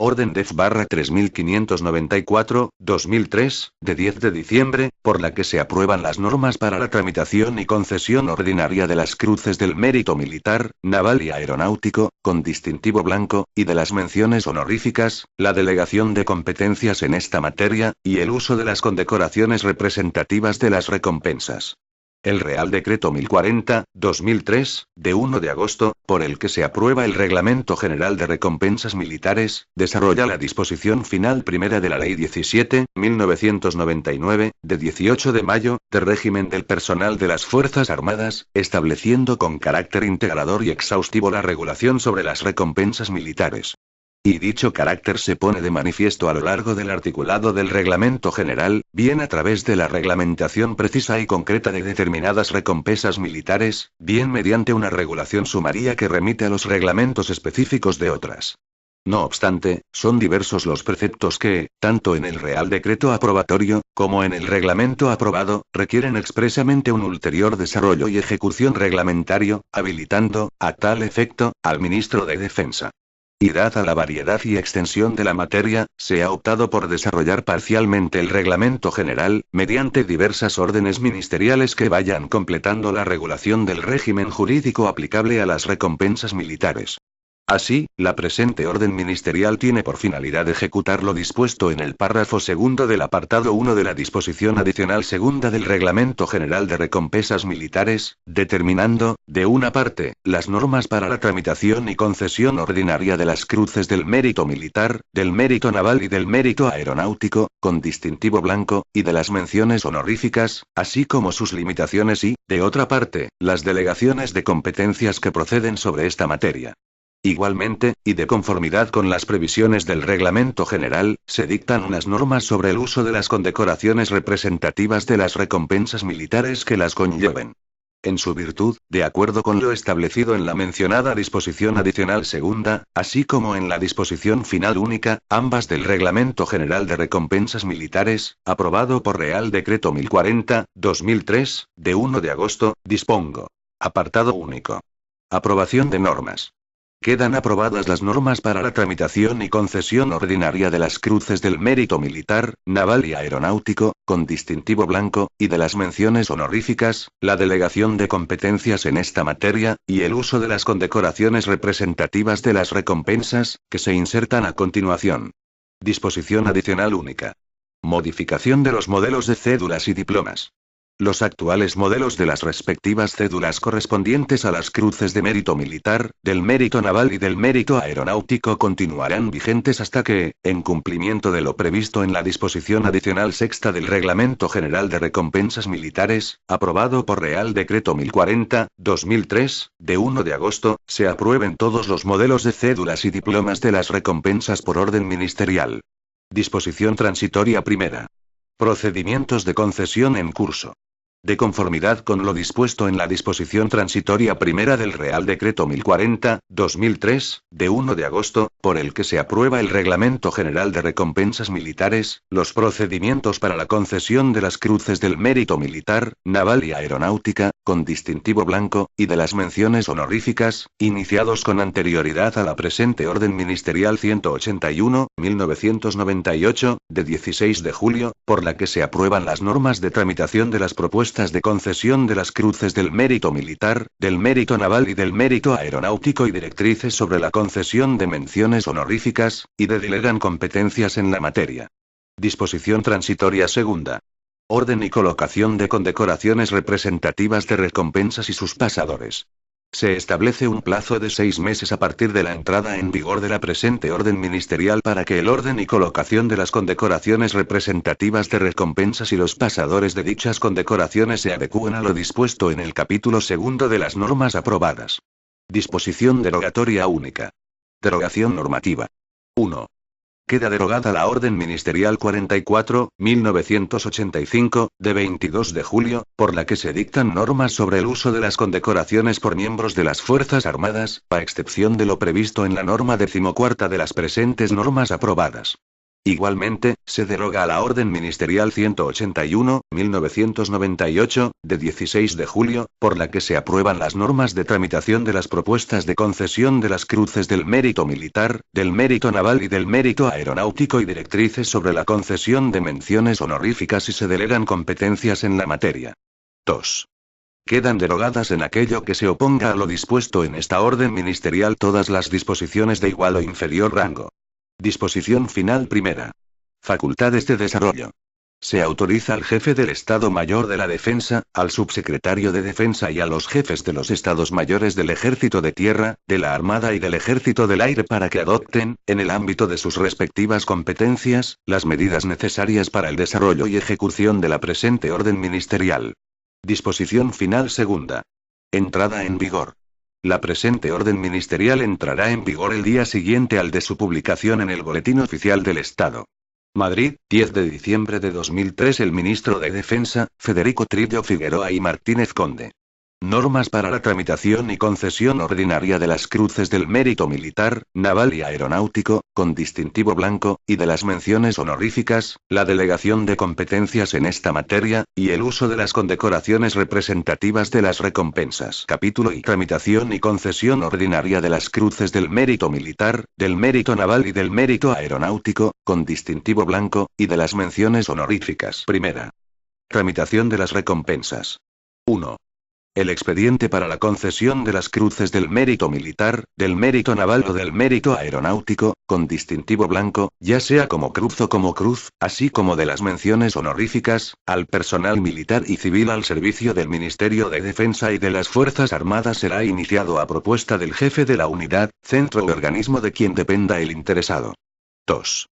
Orden Def-3594/2003, de 10 de diciembre, por la que se aprueban las normas para la tramitación y concesión ordinaria de las cruces del mérito militar, naval y aeronáutico, con distintivo blanco, y de las menciones honoríficas, la delegación de competencias en esta materia, y el uso de las condecoraciones representativas de las recompensas. El Real Decreto 1040/2003, de 1 de agosto, por el que se aprueba el Reglamento General de Recompensas Militares, desarrolla la disposición final primera de la Ley 17/1999, de 18 de mayo, de régimen del personal de las Fuerzas Armadas, estableciendo con carácter integrador y exhaustivo la regulación sobre las recompensas militares. Y dicho carácter se pone de manifiesto a lo largo del articulado del Reglamento General, bien a través de la reglamentación precisa y concreta de determinadas recompensas militares, bien mediante una regulación sumaria que remite a los reglamentos específicos de otras. No obstante, son diversos los preceptos que, tanto en el Real Decreto aprobatorio, como en el reglamento aprobado, requieren expresamente un ulterior desarrollo y ejecución reglamentario, habilitando, a tal efecto, al Ministro de Defensa. Y dada la variedad y extensión de la materia, se ha optado por desarrollar parcialmente el reglamento general, mediante diversas órdenes ministeriales que vayan completando la regulación del régimen jurídico aplicable a las recompensas militares. Así, la presente orden ministerial tiene por finalidad ejecutar lo dispuesto en el párrafo segundo del apartado 1 de la disposición adicional segunda del Reglamento General de Recompensas Militares, determinando, de una parte, las normas para la tramitación y concesión ordinaria de las cruces del mérito militar, del mérito naval y del mérito aeronáutico, con distintivo blanco, y de las menciones honoríficas, así como sus limitaciones y, de otra parte, las delegaciones de competencias que proceden sobre esta materia. Igualmente, y de conformidad con las previsiones del Reglamento General, se dictan unas normas sobre el uso de las condecoraciones representativas de las recompensas militares que las conlleven. En su virtud, de acuerdo con lo establecido en la mencionada disposición adicional segunda, así como en la disposición final única, ambas del Reglamento General de Recompensas Militares, aprobado por Real Decreto 1040/2003, de 1 de agosto, dispongo. Apartado único. Aprobación de normas. Quedan aprobadas las normas para la tramitación y concesión ordinaria de las cruces del mérito militar, naval y aeronáutico, con distintivo blanco, y de las menciones honoríficas, la delegación de competencias en esta materia, y el uso de las condecoraciones representativas de las recompensas, que se insertan a continuación. Disposición adicional única. Modificación de los modelos de cédulas y diplomas. Los actuales modelos de las respectivas cédulas correspondientes a las cruces de mérito militar, del mérito naval y del mérito aeronáutico continuarán vigentes hasta que, en cumplimiento de lo previsto en la disposición adicional sexta del Reglamento General de Recompensas Militares, aprobado por Real Decreto 1040/2003, de 1 de agosto, se aprueben todos los modelos de cédulas y diplomas de las recompensas por orden ministerial. Disposición transitoria primera. Procedimientos de concesión en curso. De conformidad con lo dispuesto en la disposición transitoria primera del Real Decreto 1040/2003, de 1 de agosto, por el que se aprueba el Reglamento General de Recompensas Militares, los procedimientos para la concesión de las cruces del mérito militar, naval y aeronáutica, con distintivo blanco, y de las menciones honoríficas, iniciados con anterioridad a la presente Orden Ministerial 181/1998, de 16 de julio, por la que se aprueban las normas de tramitación de las propuestas de concesión de las cruces del mérito militar, del mérito naval y del mérito aeronáutico y directrices sobre la concesión de menciones honoríficas, y delegan competencias en la materia. Disposición transitoria segunda. Orden y colocación de condecoraciones representativas de recompensas y sus pasadores. Se establece un plazo de 6 meses a partir de la entrada en vigor de la presente orden ministerial para que el orden y colocación de las condecoraciones representativas de recompensas y los pasadores de dichas condecoraciones se adecúen a lo dispuesto en el capítulo segundo de las normas aprobadas. Disposición derogatoria única. Derogación normativa. 1. Queda derogada la Orden Ministerial 44/1985, de 22 de julio, por la que se dictan normas sobre el uso de las condecoraciones por miembros de las Fuerzas Armadas, a excepción de lo previsto en la norma 14ª de las presentes normas aprobadas. Igualmente, se deroga la Orden Ministerial 181/1998, de 16 de julio, por la que se aprueban las normas de tramitación de las propuestas de concesión de las cruces del mérito militar, del mérito naval y del mérito aeronáutico y directrices sobre la concesión de menciones honoríficas y se delegan competencias en la materia. 2. Quedan derogadas en aquello que se oponga a lo dispuesto en esta orden ministerial todas las disposiciones de igual o inferior rango. Disposición final primera. Facultades de desarrollo. Se autoriza al jefe del Estado Mayor de la Defensa, al subsecretario de Defensa y a los jefes de los Estados Mayores del Ejército de Tierra, de la Armada y del Ejército del Aire para que adopten, en el ámbito de sus respectivas competencias, las medidas necesarias para el desarrollo y ejecución de la presente orden ministerial. Disposición final segunda. Entrada en vigor. La presente orden ministerial entrará en vigor el día siguiente al de su publicación en el Boletín Oficial del Estado. Madrid, 10 de diciembre de 2003. El ministro de Defensa, Federico Trillo Figueroa y Martínez Conde. Normas para la tramitación y concesión ordinaria de las cruces del mérito militar, naval y aeronáutico, con distintivo blanco, y de las menciones honoríficas, la delegación de competencias en esta materia, y el uso de las condecoraciones representativas de las recompensas. Capítulo y tramitación y concesión ordinaria de las cruces del mérito militar, del mérito naval y del mérito aeronáutico, con distintivo blanco, y de las menciones honoríficas. Primera. Tramitación de las recompensas. 1. El expediente para la concesión de las cruces del mérito militar, del mérito naval o del mérito aeronáutico, con distintivo blanco, ya sea como cruz o como cruz, así como de las menciones honoríficas, al personal militar y civil al servicio del Ministerio de Defensa y de las Fuerzas Armadas será iniciado a propuesta del jefe de la unidad, centro o organismo de quien dependa el interesado. 2.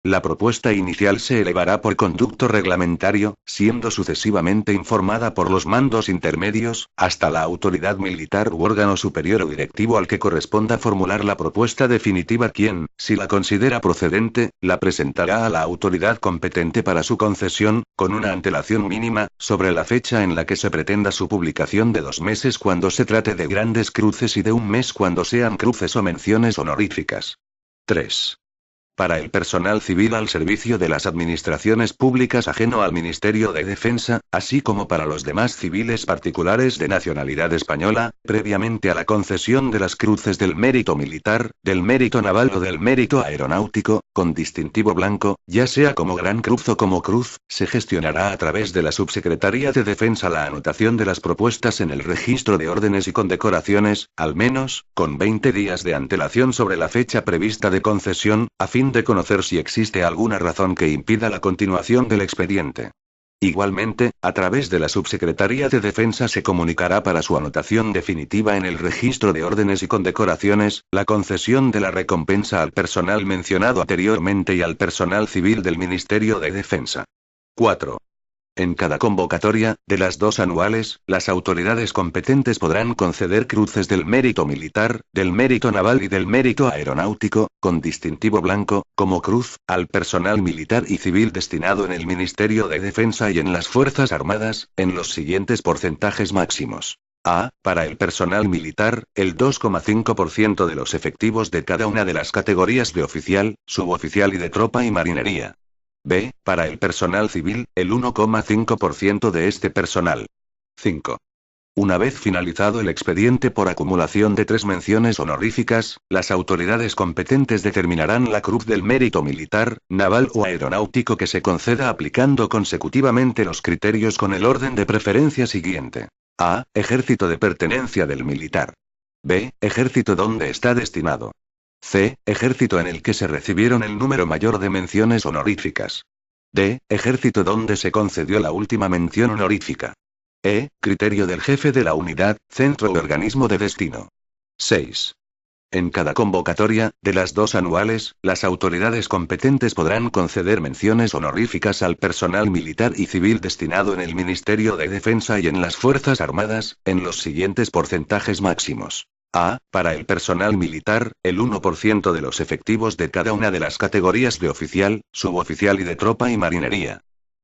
La propuesta inicial se elevará por conducto reglamentario, siendo sucesivamente informada por los mandos intermedios, hasta la autoridad militar u órgano superior o directivo al que corresponda formular la propuesta definitiva quien, si la considera procedente, la presentará a la autoridad competente para su concesión, con una antelación mínima, sobre la fecha en la que se pretenda su publicación de 2 meses cuando se trate de grandes cruces y de 1 mes cuando sean cruces o menciones honoríficas. 3. Para el personal civil al servicio de las administraciones públicas ajeno al Ministerio de Defensa, así como para los demás civiles particulares de nacionalidad española, previamente a la concesión de las cruces del mérito militar, del mérito naval o del mérito aeronáutico, con distintivo blanco, ya sea como gran cruz o como cruz, se gestionará a través de la Subsecretaría de Defensa la anotación de las propuestas en el registro de órdenes y condecoraciones, al menos, con 20 días de antelación sobre la fecha prevista de concesión, a fin de conocer si existe alguna razón que impida la continuación del expediente. Igualmente, a través de la Subsecretaría de Defensa se comunicará para su anotación definitiva en el registro de órdenes y condecoraciones, la concesión de la recompensa al personal mencionado anteriormente y al personal civil del Ministerio de Defensa. 4. En cada convocatoria, de las 2 anuales, las autoridades competentes podrán conceder cruces del mérito militar, del mérito naval y del mérito aeronáutico, con distintivo blanco, como cruz, al personal militar y civil destinado en el Ministerio de Defensa y en las Fuerzas Armadas, en los siguientes porcentajes máximos. A. Para el personal militar, el 2,5% de los efectivos de cada una de las categorías de oficial, suboficial y de tropa y marinería. B. Para el personal civil, el 1,5% de este personal. 5. Una vez finalizado el expediente por acumulación de 3 menciones honoríficas, las autoridades competentes determinarán la cruz del mérito militar, naval o aeronáutico que se conceda aplicando consecutivamente los criterios con el orden de preferencia siguiente. A. Ejército de pertenencia del militar. B. Ejército donde está destinado. C. Ejército en el que se recibieron el número mayor de menciones honoríficas. D. Ejército donde se concedió la última mención honorífica. E. Criterio del jefe de la unidad, centro o organismo de destino. 6. En cada convocatoria, de las 2 anuales, las autoridades competentes podrán conceder menciones honoríficas al personal militar y civil destinado en el Ministerio de Defensa y en las Fuerzas Armadas, en los siguientes porcentajes máximos. A. Para el personal militar, el 1% de los efectivos de cada una de las categorías de oficial, suboficial y de tropa y marinería.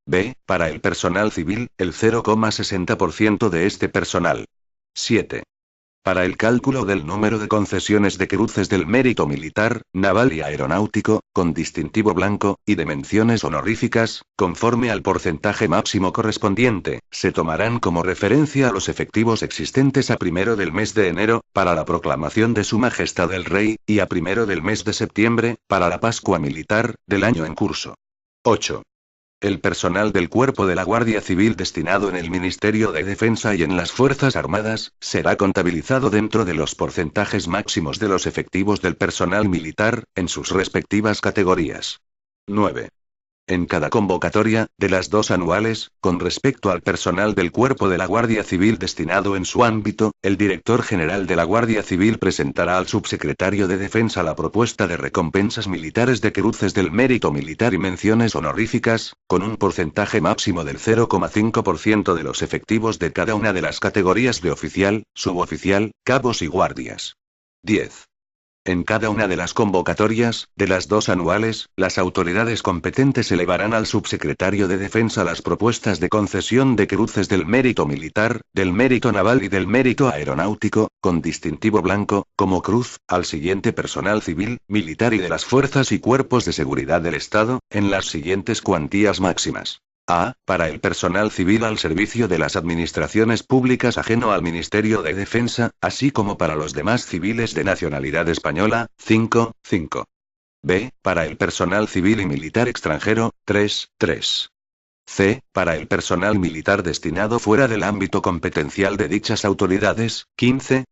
B. Para el personal civil, el 0,60% de este personal. 7. Para el cálculo del número de concesiones de cruces del mérito militar, naval y aeronáutico, con distintivo blanco, y de menciones honoríficas, conforme al porcentaje máximo correspondiente, se tomarán como referencia a los efectivos existentes a primero del mes de enero, para la proclamación de Su Majestad el Rey, y a primero del mes de septiembre, para la Pascua Militar, del año en curso. 8. El personal del Cuerpo de la Guardia Civil destinado en el Ministerio de Defensa y en las Fuerzas Armadas, será contabilizado dentro de los porcentajes máximos de los efectivos del personal militar, en sus respectivas categorías. 9. En cada convocatoria, de las 2 anuales, con respecto al personal del Cuerpo de la Guardia Civil destinado en su ámbito, el Director General de la Guardia Civil presentará al Subsecretario de Defensa la propuesta de recompensas militares de cruces del mérito militar y menciones honoríficas, con un porcentaje máximo del 0,5% de los efectivos de cada una de las categorías de oficial, suboficial, cabos y guardias. 10. En cada una de las convocatorias, de las 2 anuales, las autoridades competentes elevarán al subsecretario de Defensa las propuestas de concesión de cruces del mérito militar, del mérito naval y del mérito aeronáutico, con distintivo blanco, como cruz, al siguiente personal civil, militar y de las fuerzas y cuerpos de seguridad del Estado, en las siguientes cuantías máximas. A. Para el personal civil al servicio de las administraciones públicas ajeno al Ministerio de Defensa, así como para los demás civiles de nacionalidad española, 5. B. Para el personal civil y militar extranjero, 3. C. Para el personal militar destinado fuera del ámbito competencial de dichas autoridades, 15.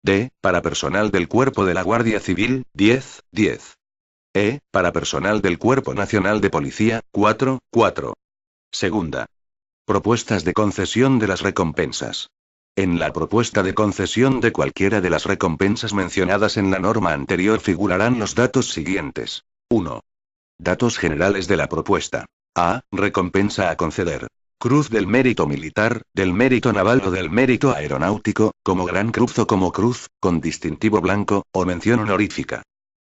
D. Para personal del Cuerpo de la Guardia Civil, 10. E. Para personal del Cuerpo Nacional de Policía, 4. Segunda. Propuestas de concesión de las recompensas. En la propuesta de concesión de cualquiera de las recompensas mencionadas en la norma anterior figurarán los datos siguientes. 1. Datos generales de la propuesta. A. Recompensa a conceder. Cruz del mérito militar, del mérito naval o del mérito aeronáutico, como Gran Cruz o como Cruz, con distintivo blanco, o mención honorífica.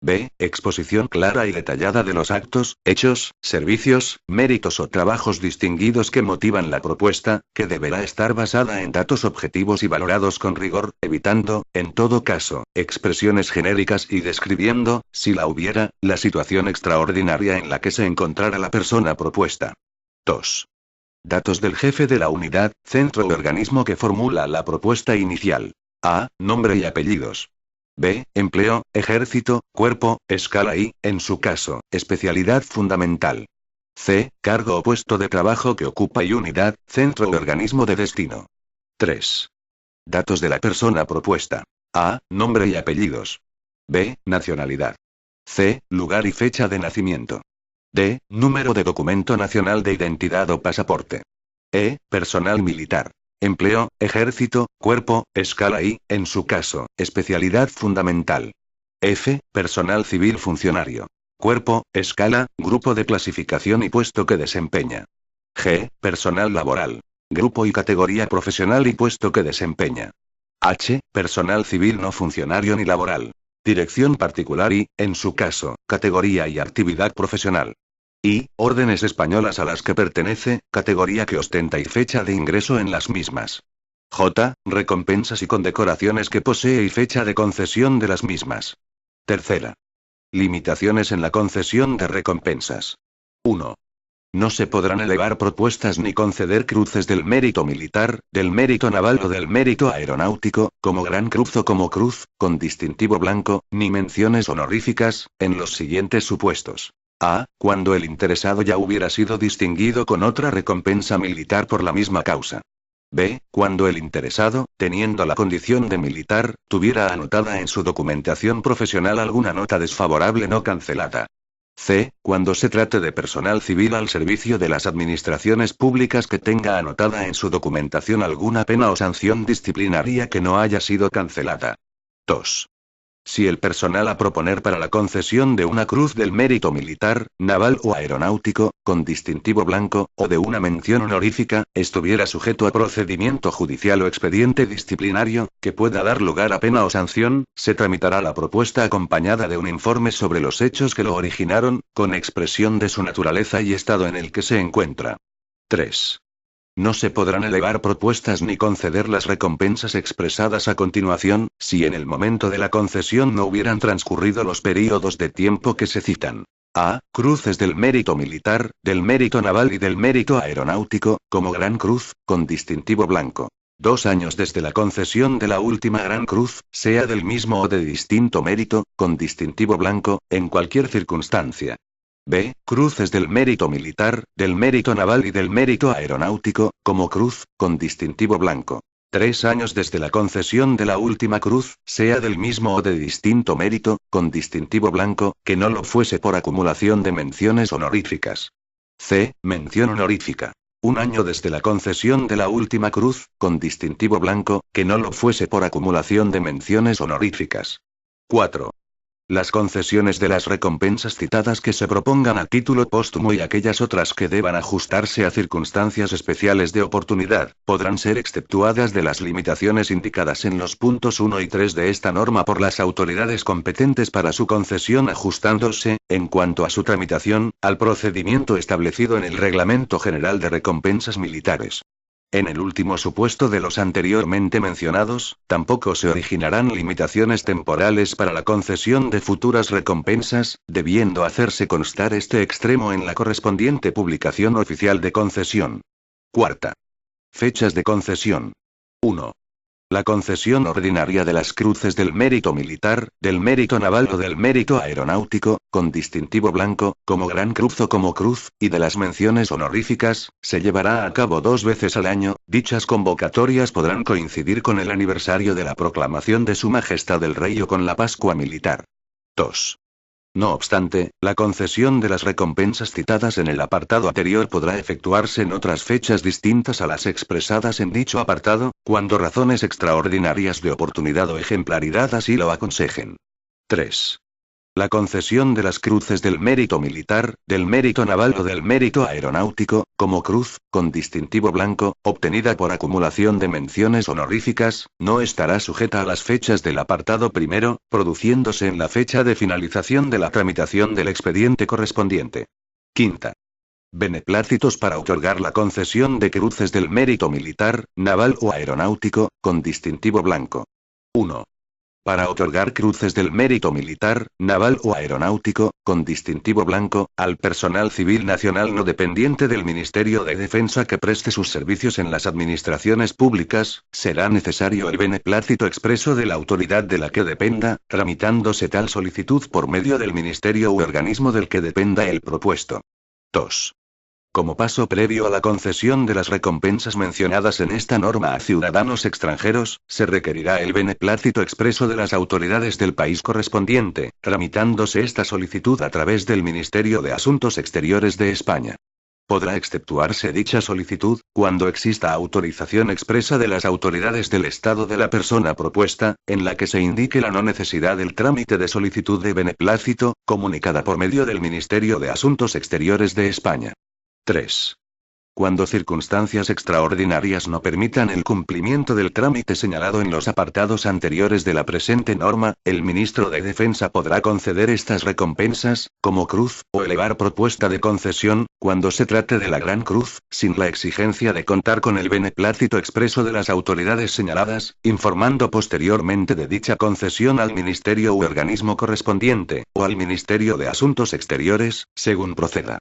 B. Exposición clara y detallada de los actos, hechos, servicios, méritos o trabajos distinguidos que motivan la propuesta, que deberá estar basada en datos objetivos y valorados con rigor, evitando, en todo caso, expresiones genéricas y describiendo, si la hubiera, la situación extraordinaria en la que se encontrara la persona propuesta. 2. Datos del jefe de la unidad, centro o organismo que formula la propuesta inicial. A. Nombre y apellidos. B. Empleo, ejército, cuerpo, escala y, en su caso, especialidad fundamental. C. Cargo o puesto de trabajo que ocupa y unidad, centro o organismo de destino. 3. Datos de la persona propuesta. A. Nombre y apellidos. B. Nacionalidad. C. Lugar y fecha de nacimiento. D. Número de documento nacional de identidad o pasaporte. E. Personal militar. Empleo, ejército, cuerpo, escala y, en su caso, especialidad fundamental. F. Personal civil funcionario. Cuerpo, escala, grupo de clasificación y puesto que desempeña. G. Personal laboral. Grupo y categoría profesional y puesto que desempeña. H. Personal civil no funcionario ni laboral. Dirección particular y, en su caso, categoría y actividad profesional. I. Órdenes españolas a las que pertenece, categoría que ostenta y fecha de ingreso en las mismas. J. Recompensas y condecoraciones que posee y fecha de concesión de las mismas. Tercera. Limitaciones en la concesión de recompensas. 1. No se podrán elevar propuestas ni conceder cruces del mérito militar, del mérito naval o del mérito aeronáutico, como Gran Cruz o como Cruz, con distintivo blanco, ni menciones honoríficas, en los siguientes supuestos. A. Cuando el interesado ya hubiera sido distinguido con otra recompensa militar por la misma causa. B. Cuando el interesado, teniendo la condición de militar, tuviera anotada en su documentación profesional alguna nota desfavorable no cancelada. C. Cuando se trate de personal civil al servicio de las administraciones públicas que tenga anotada en su documentación alguna pena o sanción disciplinaria que no haya sido cancelada. 2. Si el personal a proponer para la concesión de una cruz del mérito militar, naval o aeronáutico, con distintivo blanco, o de una mención honorífica, estuviera sujeto a procedimiento judicial o expediente disciplinario, que pueda dar lugar a pena o sanción, se tramitará la propuesta acompañada de un informe sobre los hechos que lo originaron, con expresión de su naturaleza y estado en el que se encuentra. 3. No se podrán elevar propuestas ni conceder las recompensas expresadas a continuación, si en el momento de la concesión no hubieran transcurrido los períodos de tiempo que se citan. A. Cruces del mérito militar, del mérito naval y del mérito aeronáutico, como Gran Cruz, con distintivo blanco. 2 años desde la concesión de la última Gran Cruz, sea del mismo o de distinto mérito, con distintivo blanco, en cualquier circunstancia. B. Cruces del mérito militar, del mérito naval y del mérito aeronáutico, como cruz, con distintivo blanco. 3 años desde la concesión de la última cruz, sea del mismo o de distinto mérito, con distintivo blanco, que no lo fuese por acumulación de menciones honoríficas. C. Mención honorífica. 1 año desde la concesión de la última cruz, con distintivo blanco, que no lo fuese por acumulación de menciones honoríficas. 4. Las concesiones de las recompensas citadas que se propongan a título póstumo y aquellas otras que deban ajustarse a circunstancias especiales de oportunidad, podrán ser exceptuadas de las limitaciones indicadas en los puntos 1 y 3 de esta norma por las autoridades competentes para su concesión, ajustándose, en cuanto a su tramitación, al procedimiento establecido en el Reglamento General de Recompensas Militares. En el último supuesto de los anteriormente mencionados, tampoco se originarán limitaciones temporales para la concesión de futuras recompensas, debiendo hacerse constar este extremo en la correspondiente publicación oficial de concesión. Cuarta. Fechas de concesión. 1. La concesión ordinaria de las cruces del mérito militar, del mérito naval o del mérito aeronáutico, con distintivo blanco, como Gran Cruz o como Cruz, y de las menciones honoríficas, se llevará a cabo 2 veces al año. Dichas convocatorias podrán coincidir con el aniversario de la proclamación de Su Majestad el Rey o con la Pascua Militar. 2. No obstante, la concesión de las recompensas citadas en el apartado anterior podrá efectuarse en otras fechas distintas a las expresadas en dicho apartado, cuando razones extraordinarias de oportunidad o ejemplaridad así lo aconsejen. 3. La concesión de las cruces del mérito militar, del mérito naval o del mérito aeronáutico, como cruz, con distintivo blanco, obtenida por acumulación de menciones honoríficas, no estará sujeta a las fechas del apartado primero, produciéndose en la fecha de finalización de la tramitación del expediente correspondiente. Quinta. Beneplácitos para otorgar la concesión de cruces del mérito militar, naval o aeronáutico, con distintivo blanco. 1. Para otorgar cruces del mérito militar, naval o aeronáutico, con distintivo blanco, al personal civil nacional no dependiente del Ministerio de Defensa que preste sus servicios en las administraciones públicas, será necesario el beneplácito expreso de la autoridad de la que dependa, tramitándose tal solicitud por medio del ministerio u organismo del que dependa el propuesto. 2. Como paso previo a la concesión de las recompensas mencionadas en esta norma a ciudadanos extranjeros, se requerirá el beneplácito expreso de las autoridades del país correspondiente, tramitándose esta solicitud a través del Ministerio de Asuntos Exteriores de España. Podrá exceptuarse dicha solicitud, cuando exista autorización expresa de las autoridades del Estado de la persona propuesta, en la que se indique la no necesidad del trámite de solicitud de beneplácito, comunicada por medio del Ministerio de Asuntos Exteriores de España. 3. Cuando circunstancias extraordinarias no permitan el cumplimiento del trámite señalado en los apartados anteriores de la presente norma, el ministro de Defensa podrá conceder estas recompensas, como cruz, o elevar propuesta de concesión, cuando se trate de la Gran Cruz, sin la exigencia de contar con el beneplácito expreso de las autoridades señaladas, informando posteriormente de dicha concesión al ministerio u organismo correspondiente, o al Ministerio de Asuntos Exteriores, según proceda.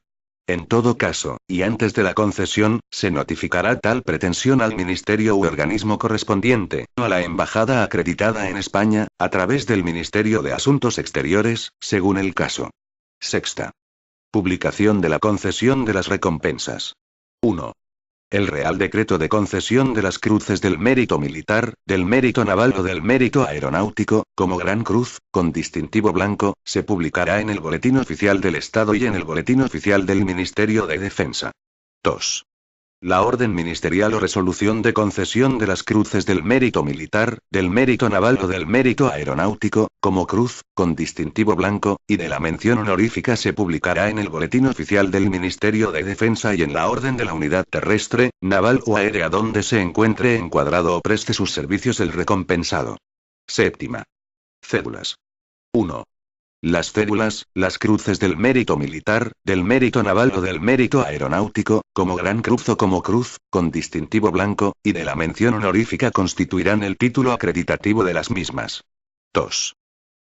En todo caso, y antes de la concesión, se notificará tal pretensión al ministerio u organismo correspondiente, o a la embajada acreditada en España, a través del Ministerio de Asuntos Exteriores, según el caso. Sexta. Publicación de la concesión de las recompensas. 1. El Real Decreto de concesión de las cruces del mérito militar, del mérito naval o del mérito aeronáutico, como Gran Cruz, con distintivo blanco, se publicará en el Boletín Oficial del Estado y en el Boletín Oficial del Ministerio de Defensa. 2. La orden ministerial o resolución de concesión de las cruces del mérito militar, del mérito naval o del mérito aeronáutico, como cruz, con distintivo blanco, y de la mención honorífica se publicará en el Boletín Oficial del Ministerio de Defensa y en la orden de la unidad terrestre, naval o aérea donde se encuentre encuadrado o preste sus servicios el recompensado. Séptima. Cédulas. 1. Las cédulas, las cruces del mérito militar, del mérito naval o del mérito aeronáutico, como Gran Cruz o como Cruz, con distintivo blanco, y de la mención honorífica constituirán el título acreditativo de las mismas. 2.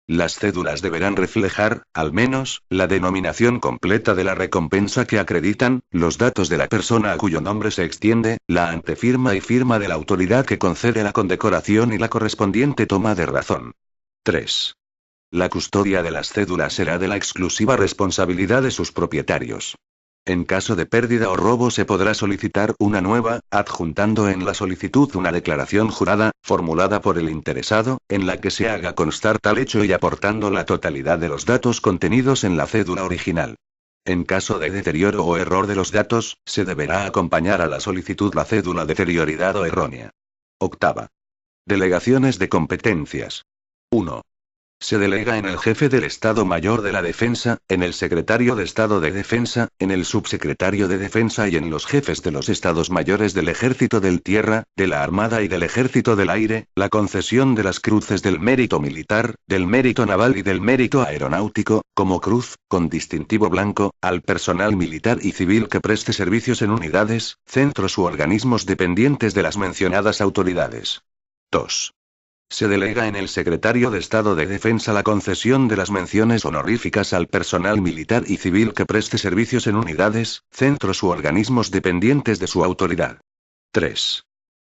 Las cédulas deberán reflejar, al menos, la denominación completa de la recompensa que acreditan, los datos de la persona a cuyo nombre se extiende, la antefirma y firma de la autoridad que concede la condecoración y la correspondiente toma de razón. 3. La custodia de las cédulas será de la exclusiva responsabilidad de sus propietarios. En caso de pérdida o robo se podrá solicitar una nueva, adjuntando en la solicitud una declaración jurada, formulada por el interesado, en la que se haga constar tal hecho y aportando la totalidad de los datos contenidos en la cédula original. En caso de deterioro o error de los datos, se deberá acompañar a la solicitud la cédula deterioridad o errónea. Octava. Delegaciones de competencias. 1. Se delega en el jefe del Estado Mayor de la Defensa, en el secretario de Estado de Defensa, en el subsecretario de Defensa y en los jefes de los Estados Mayores del Ejército del Tierra, de la Armada y del Ejército del Aire, la concesión de las cruces del mérito militar, del mérito naval y del mérito aeronáutico, como cruz, con distintivo blanco, al personal militar y civil que preste servicios en unidades, centros u organismos dependientes de las mencionadas autoridades. 2. Se delega en el secretario de Estado de Defensa la concesión de las menciones honoríficas al personal militar y civil que preste servicios en unidades, centros u organismos dependientes de su autoridad. 3.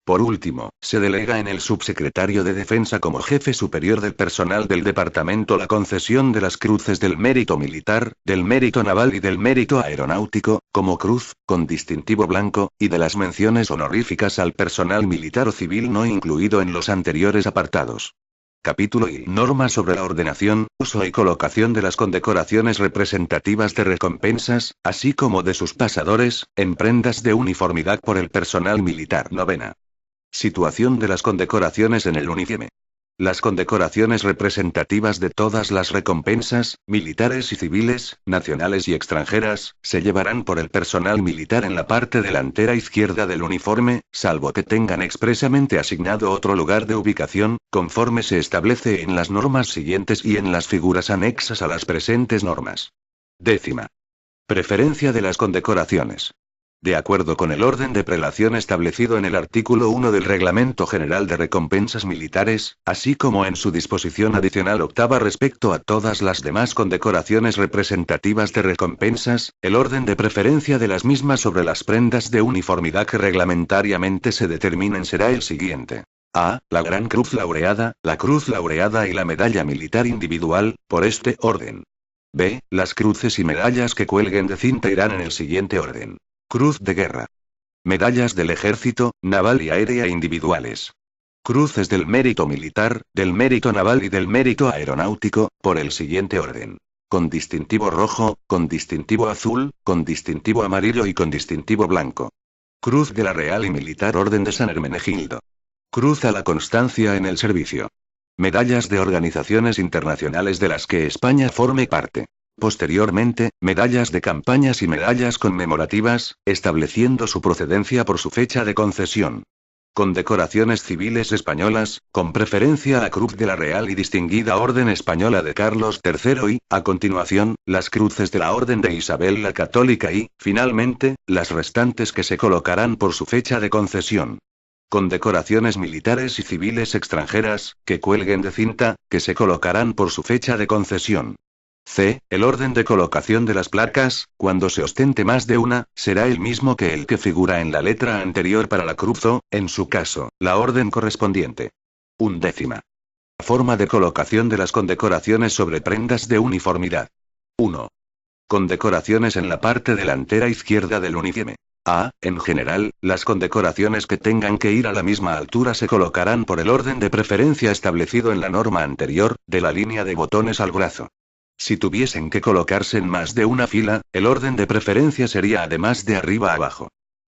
Por último, se delega en el subsecretario de Defensa como jefe superior del personal del departamento la concesión de las cruces del mérito militar, del mérito naval y del mérito aeronáutico, como cruz, con distintivo blanco, y de las menciones honoríficas al personal militar o civil no incluido en los anteriores apartados. Capítulo y normas sobre la ordenación, uso y colocación de las condecoraciones representativas de recompensas, así como de sus pasadores, en prendas de uniformidad por el personal militar. Novena. Situación de las condecoraciones en el uniforme. Las condecoraciones representativas de todas las recompensas, militares y civiles, nacionales y extranjeras, se llevarán por el personal militar en la parte delantera izquierda del uniforme, salvo que tengan expresamente asignado otro lugar de ubicación, conforme se establece en las normas siguientes y en las figuras anexas a las presentes normas. Décima. Preferencia de las condecoraciones. De acuerdo con el orden de prelación establecido en el artículo 1 del Reglamento General de Recompensas Militares, así como en su disposición adicional octava respecto a todas las demás condecoraciones representativas de recompensas, el orden de preferencia de las mismas sobre las prendas de uniformidad que reglamentariamente se determinen será el siguiente. A. La Gran Cruz Laureada, la Cruz Laureada y la Medalla Militar Individual, por este orden. B. Las cruces y medallas que cuelguen de cinta irán en el siguiente orden. Cruz de Guerra. Medallas del Ejército, Naval y Aérea individuales. Cruces del Mérito Militar, del Mérito Naval y del Mérito Aeronáutico, por el siguiente orden. Con distintivo rojo, con distintivo azul, con distintivo amarillo y con distintivo blanco. Cruz de la Real y Militar Orden de San Hermenegildo. Cruz a la constancia en el servicio. Medallas de organizaciones internacionales de las que España forme parte. Posteriormente, medallas de campañas y medallas conmemorativas, estableciendo su procedencia por su fecha de concesión. Condecoraciones civiles españolas, con preferencia a Cruz de la Real y Distinguida Orden Española de Carlos III y, a continuación, las cruces de la Orden de Isabel la Católica y, finalmente, las restantes que se colocarán por su fecha de concesión. Condecoraciones militares y civiles extranjeras, que cuelguen de cinta, que se colocarán por su fecha de concesión. C. El orden de colocación de las placas, cuando se ostente más de una, será el mismo que el que figura en la letra anterior para la cruz o, en su caso, la orden correspondiente. 11. Forma de colocación de las condecoraciones sobre prendas de uniformidad. 1. Condecoraciones en la parte delantera izquierda del uniforme. A. En general, las condecoraciones que tengan que ir a la misma altura se colocarán por el orden de preferencia establecido en la norma anterior, de la línea de botones al brazo. Si tuviesen que colocarse en más de una fila, el orden de preferencia sería además de arriba a abajo.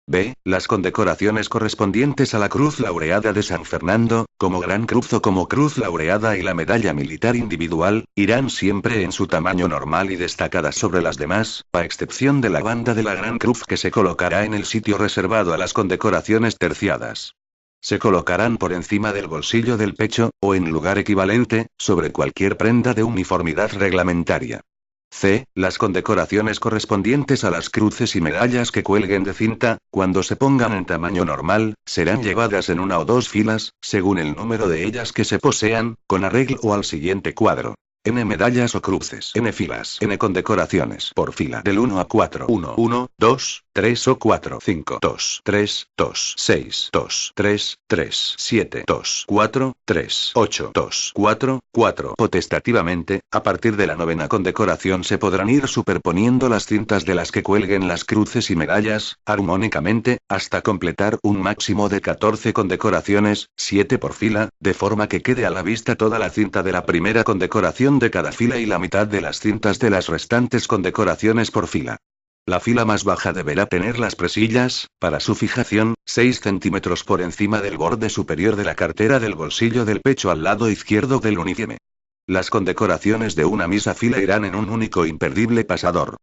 B. Las condecoraciones correspondientes a la Cruz Laureada de San Fernando, como Gran Cruz o como Cruz Laureada y la Medalla Militar Individual, irán siempre en su tamaño normal y destacadas sobre las demás, a excepción de la banda de la Gran Cruz que se colocará en el sitio reservado a las condecoraciones terciadas. Se colocarán por encima del bolsillo del pecho, o en lugar equivalente, sobre cualquier prenda de uniformidad reglamentaria. C. Las condecoraciones correspondientes a las cruces y medallas que cuelguen de cinta, cuando se pongan en tamaño normal, serán llevadas en una o dos filas, según el número de ellas que se posean, con arreglo al siguiente cuadro. N medallas o cruces. N filas. N condecoraciones. Por fila. Del 1 a 4. 1, 1, 2, 3 o 4. 5, 2, 3, 2, 6, 2, 3, 3, 7, 2, 4, 3, 8, 2, 4, 4. Potestativamente, a partir de la novena condecoración se podrán ir superponiendo las cintas de las que cuelguen las cruces y medallas, armónicamente, hasta completar un máximo de 14 condecoraciones, 7 por fila, de forma que quede a la vista toda la cinta de la primera condecoración de cada fila y la mitad de las cintas de las restantes condecoraciones por fila. La fila más baja deberá tener las presillas, para su fijación, 6 centímetros por encima del borde superior de la cartera del bolsillo del pecho al lado izquierdo del uniforme. Las condecoraciones de una misma fila irán en un único imperdible pasador.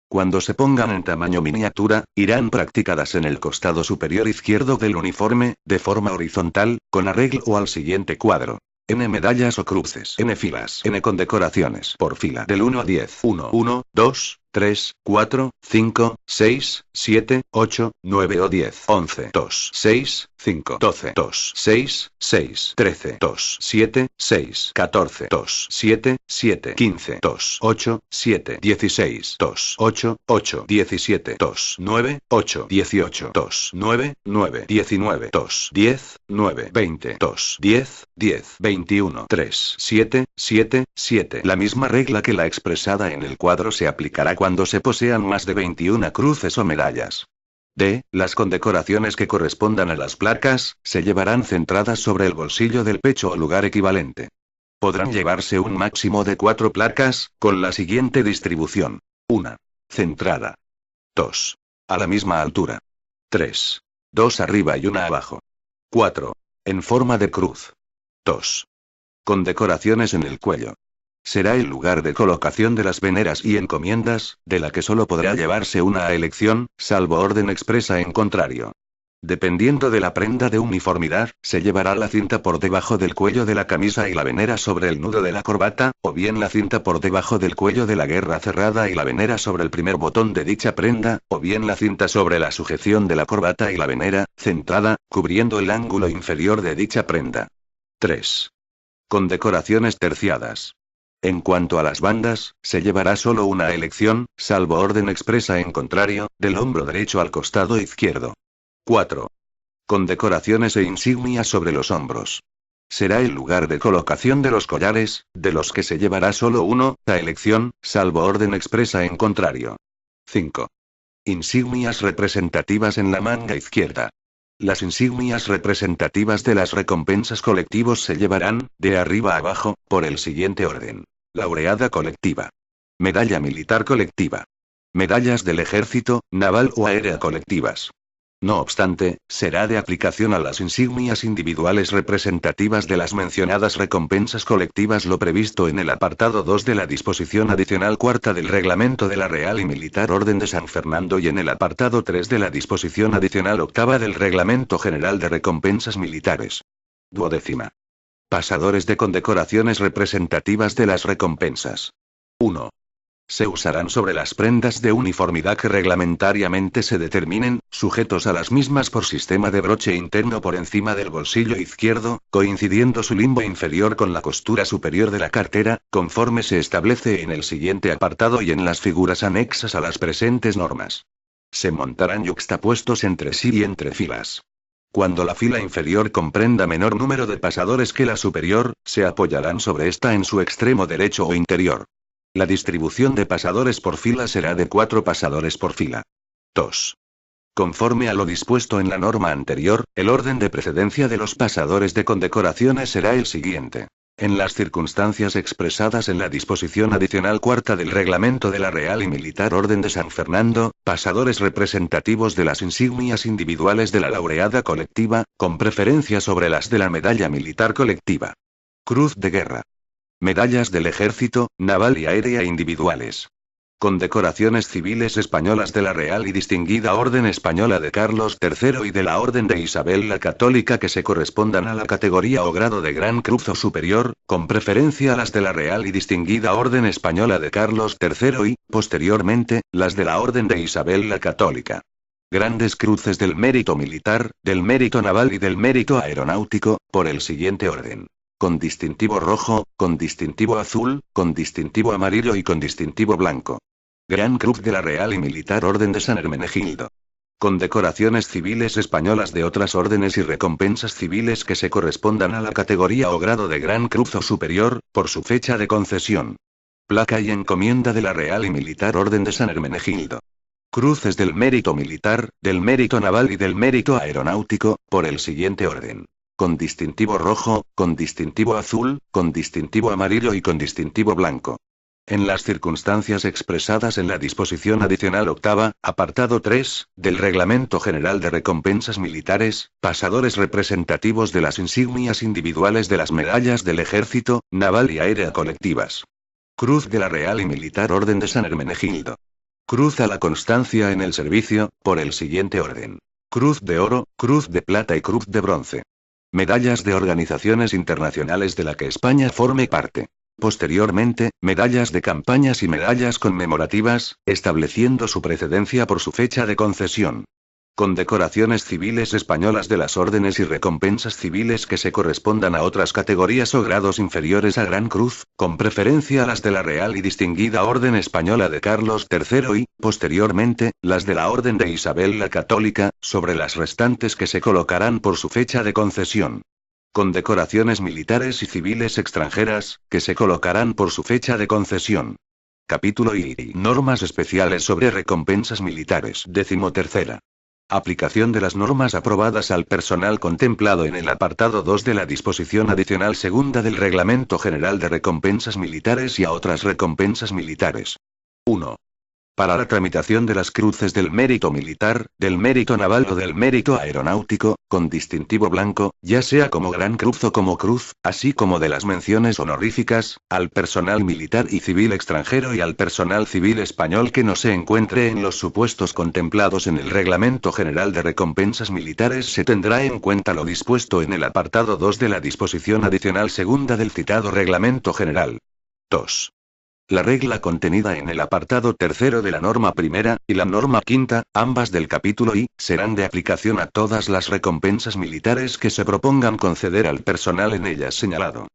Cuando se pongan en tamaño miniatura, irán practicadas en el costado superior izquierdo del uniforme, de forma horizontal, con arreglo al siguiente cuadro. N medallas o cruces. N filas. N condecoraciones. Por fila. Del 1 a 10. 1, 1, 2, 3, 4, 5, 6, 7, 8, 9 o 10. 11, 2, 6, 5, 12, 2, 6, 6, 13, 2, 7, 6, 14, 2, 7, 7, 15, 2, 8, 7, 16, 2, 8, 8, 17, 2, 9, 8, 18, 2, 9, 9, 19, 2, 10, 9, 20, 2, 10, 10, 21, 3, 7, 7, 7. La misma regla que la expresada en el cuadro se aplicará cuando se posean más de 21 cruces o medallas. D. Las condecoraciones que correspondan a las placas, se llevarán centradas sobre el bolsillo del pecho o lugar equivalente. Podrán llevarse un máximo de 4 placas, con la siguiente distribución. 1. Centrada. 2. A la misma altura. 3. 2 arriba y 1 abajo. 4. En forma de cruz. 2. Condecoraciones en el cuello. Será el lugar de colocación de las veneras y encomiendas, de la que solo podrá llevarse una a elección, salvo orden expresa en contrario. Dependiendo de la prenda de uniformidad, se llevará la cinta por debajo del cuello de la camisa y la venera sobre el nudo de la corbata, o bien la cinta por debajo del cuello de la guerra cerrada y la venera sobre el primer botón de dicha prenda, o bien la cinta sobre la sujeción de la corbata y la venera, centrada, cubriendo el ángulo inferior de dicha prenda. 3. Condecoraciones terciadas. En cuanto a las bandas, se llevará solo una elección, salvo orden expresa en contrario, del hombro derecho al costado izquierdo. 4. Condecoraciones e insignias sobre los hombros. Será el lugar de colocación de los collares, de los que se llevará solo uno, a elección, salvo orden expresa en contrario. 5. Insignias representativas en la manga izquierda. Las insignias representativas de las recompensas colectivos se llevarán, de arriba a abajo, por el siguiente orden. Laureada colectiva. Medalla militar colectiva. Medallas del ejército, naval o aérea colectivas. No obstante, será de aplicación a las insignias individuales representativas de las mencionadas recompensas colectivas lo previsto en el apartado 2 de la disposición adicional cuarta del reglamento de la Real y Militar Orden de San Fernando y en el apartado 3 de la disposición adicional octava del Reglamento General de Recompensas Militares. 12ª. Pasadores de condecoraciones representativas de las recompensas. 1. Se usarán sobre las prendas de uniformidad que reglamentariamente se determinen, sujetos a las mismas por sistema de broche interno por encima del bolsillo izquierdo, coincidiendo su limbo inferior con la costura superior de la cartera, conforme se establece en el siguiente apartado y en las figuras anexas a las presentes normas. Se montarán yuxtapuestos entre sí y entre filas. Cuando la fila inferior comprenda menor número de pasadores que la superior, se apoyarán sobre esta en su extremo derecho o interior. La distribución de pasadores por fila será de 4 pasadores por fila. 2. Conforme a lo dispuesto en la norma anterior, el orden de precedencia de los pasadores de condecoraciones será el siguiente. En las circunstancias expresadas en la disposición adicional cuarta del reglamento de la Real y Militar Orden de San Fernando, pasadores representativos de las insignias individuales de la laureada colectiva, con preferencia sobre las de la medalla militar colectiva. Cruz de guerra. Medallas del ejército, naval y aérea individuales. Condecoraciones civiles españolas de la Real y Distinguida Orden Española de Carlos III y de la Orden de Isabel la Católica que se correspondan a la categoría o grado de Gran Cruz o superior, con preferencia a las de la Real y Distinguida Orden Española de Carlos III y, posteriormente, las de la Orden de Isabel la Católica. Grandes cruces del mérito militar, del mérito naval y del mérito aeronáutico, por el siguiente orden. Con distintivo rojo, con distintivo azul, con distintivo amarillo y con distintivo blanco. Gran Cruz de la Real y Militar Orden de San Hermenegildo. Condecoraciones civiles españolas de otras órdenes y recompensas civiles que se correspondan a la categoría o grado de Gran Cruz o superior, por su fecha de concesión. Placa y encomienda de la Real y Militar Orden de San Hermenegildo. Cruces del mérito militar, del mérito naval y del mérito aeronáutico, por el siguiente orden. Con distintivo rojo, con distintivo azul, con distintivo amarillo y con distintivo blanco. En las circunstancias expresadas en la disposición adicional octava, apartado 3, del Reglamento General de Recompensas Militares, pasadores representativos de las insignias individuales de las medallas del Ejército, Naval y Aérea colectivas. Cruz de la Real y Militar Orden de San Hermenegildo. Cruz a la constancia en el servicio, por el siguiente orden. Cruz de oro, cruz de plata y cruz de bronce. Medallas de organizaciones internacionales de la que España forme parte. Posteriormente, medallas de campañas y medallas conmemorativas, estableciendo su precedencia por su fecha de concesión. Condecoraciones civiles españolas de las órdenes y recompensas civiles que se correspondan a otras categorías o grados inferiores a Gran Cruz, con preferencia a las de la Real y Distinguida Orden Española de Carlos III y, posteriormente, las de la Orden de Isabel la Católica, sobre las restantes que se colocarán por su fecha de concesión. Condecoraciones militares y civiles extranjeras, que se colocarán por su fecha de concesión. Capítulo y normas especiales sobre recompensas militares. 13ª. Aplicación de las normas aprobadas al personal contemplado en el apartado 2 de la disposición adicional segunda del Reglamento General de Recompensas Militares y a otras recompensas militares. 1. Para la tramitación de las cruces del mérito militar, del mérito naval o del mérito aeronáutico, con distintivo blanco, ya sea como Gran Cruz o como Cruz, así como de las menciones honoríficas, al personal militar y civil extranjero y al personal civil español que no se encuentre en los supuestos contemplados en el Reglamento General de Recompensas Militares, se tendrá en cuenta lo dispuesto en el apartado 2 de la disposición adicional segunda del citado Reglamento General. 2. La regla contenida en el apartado tercero de la norma primera, y la norma quinta, ambas del capítulo I, serán de aplicación a todas las recompensas militares que se propongan conceder al personal en ellas señalado.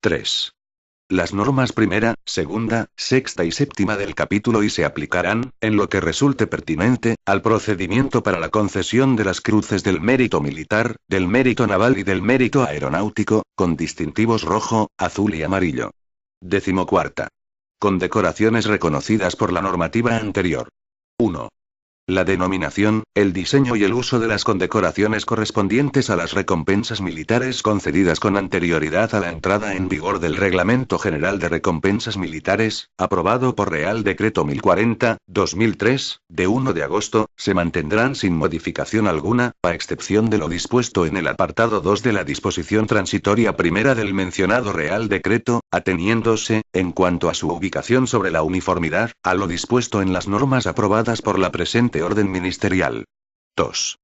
3. Las normas primera, segunda, sexta y séptima del capítulo I se aplicarán, en lo que resulte pertinente, al procedimiento para la concesión de las cruces del mérito militar, del mérito naval y del mérito aeronáutico, con distintivos rojo, azul y amarillo. 14ª. Condecoraciones reconocidas por la normativa anterior. 1. La denominación, el diseño y el uso de las condecoraciones correspondientes a las recompensas militares concedidas con anterioridad a la entrada en vigor del Reglamento General de Recompensas Militares, aprobado por Real Decreto 1040/2003, de 1 de agosto, se mantendrán sin modificación alguna, a excepción de lo dispuesto en el apartado 2 de la disposición transitoria primera del mencionado Real Decreto, ateniéndose, en cuanto a su ubicación sobre la uniformidad, a lo dispuesto en las normas aprobadas por la presente orden ministerial. 2.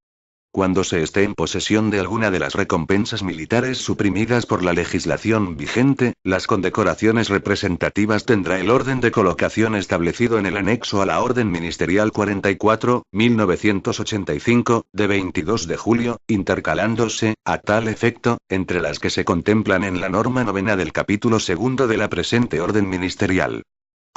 Cuando se esté en posesión de alguna de las recompensas militares suprimidas por la legislación vigente, las condecoraciones representativas tendrá el orden de colocación establecido en el anexo a la Orden Ministerial 44/1985, de 22 de julio, intercalándose, a tal efecto, entre las que se contemplan en la norma novena del capítulo segundo de la presente orden ministerial.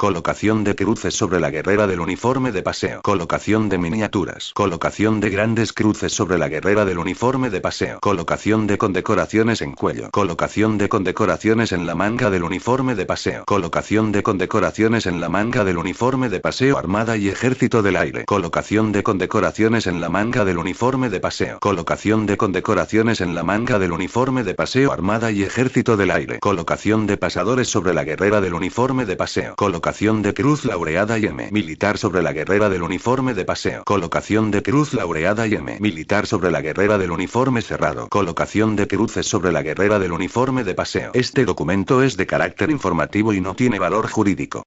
Colocación de cruces sobre la guerrera del uniforme de paseo. Colocación de miniaturas. Colocación de grandes cruces sobre la guerrera del uniforme de paseo. Colocación de condecoraciones en cuello. Colocación de condecoraciones en la manga del uniforme de paseo. Colocación de condecoraciones en la manga del uniforme de paseo Armada y Ejército del Aire. Colocación de condecoraciones en la manga del uniforme de paseo. Colocación de condecoraciones en la manga del uniforme de paseo Armada y Ejército del Aire. Colocación de pasadores sobre la guerrera del uniforme de paseo. Colocación de Cruz Laureada y M. Militar sobre la guerrera del uniforme de paseo. Colocación de Cruz Laureada y M. Militar sobre la guerrera del uniforme cerrado. Colocación de cruces sobre la guerrera del uniforme de paseo. Este documento es de carácter informativo y no tiene valor jurídico.